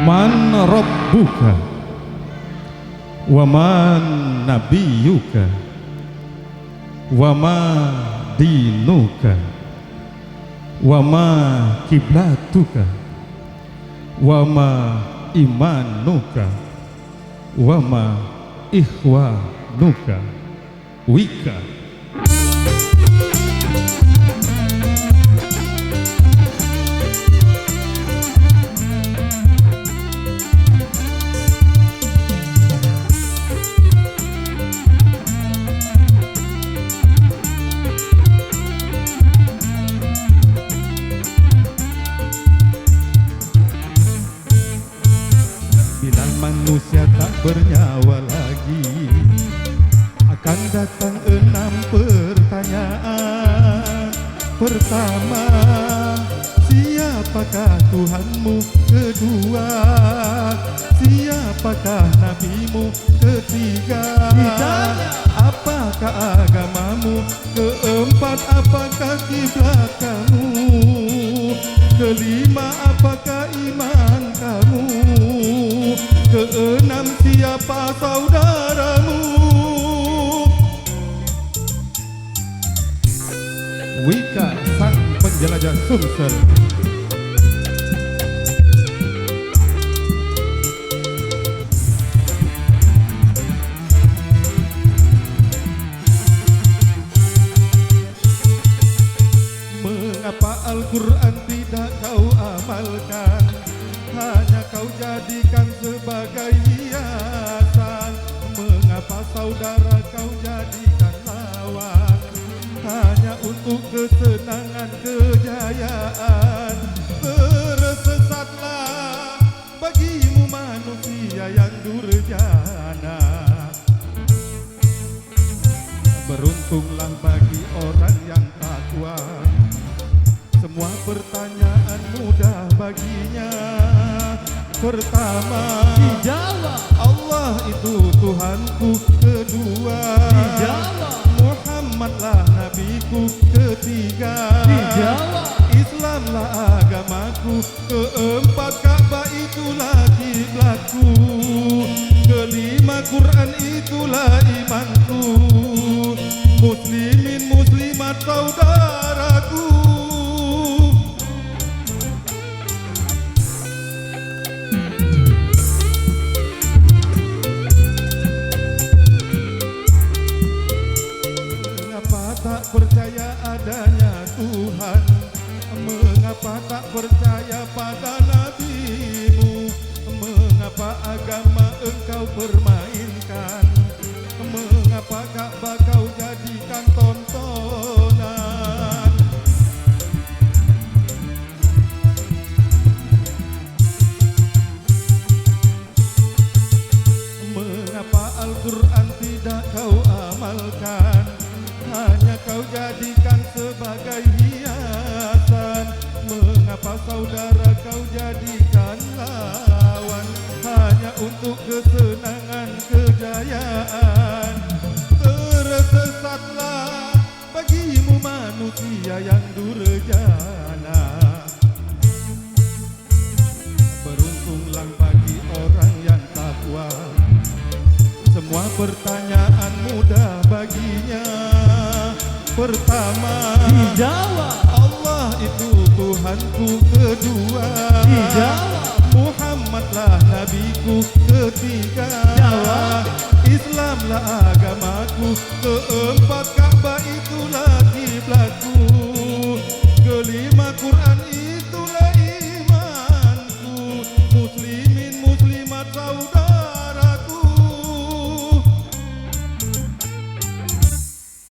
Man rabbuka wa man nabiyuka wa ma dinuka wa ma kiblatuka wa ma imanuka wa ma ikhwanuka wika. Bila manusia tak bernyawa lagi, akan datang 6 pertanyaan. Pertama, siapakah Tuhanmu? Kedua, siapakah nabimu? Ketiga, apakah agamamu? Keempat, apakah kiblat kamu? Kelima, apakah iman kamu? Keenam, siapa saudaramu? Wika, sang penjelajah Sumsel. Mengapa Al-Quran tidak kau amalkan? Hanya kau jadikan sebagai hiasan. Mengapa saudara kau jadikan lawan? Hanya untuk kesenangan kejayaan. Tersesatlah bagimu manusia yang durjana. Beruntunglah bagi orang yang takwa, semua pertanyaan mudah baginya. Pertama, dijawab Allah itu Tuhanku. Kedua, dijawab Muhammadlah nabiku. Ketiga, dijawab Islamlah agamaku. Keempat, Ka'bah itulah kiblatku. Kelima, Quran itulah imanku. Muslimin muslimat saudaraku. Tak percaya adanya Tuhan? Mengapa tak percaya pada nabimu? Mengapa agama engkau permainkan? Mengapa Ka'bah kau jadikan tontonan? Mengapa Al-Quran tidak kau amalkan? Hanya kau jadikan sebagai hiasan. Mengapa saudara kau jadikan lawan? Hanya untuk kesenangan kejayaan. Tersesatlah bagimu manusia yang durjana. Beruntunglah bagi orang yang takwa, semua pertanyaan mudah baginya. Pertama, dijawab Allah itu Tuhanku. Kedua, dijawab Muhammadlah nabiku. Ketiga, jawab Islamlah agamaku. Keempat, Ka'bah itulah kiblatku. Kelima, Quran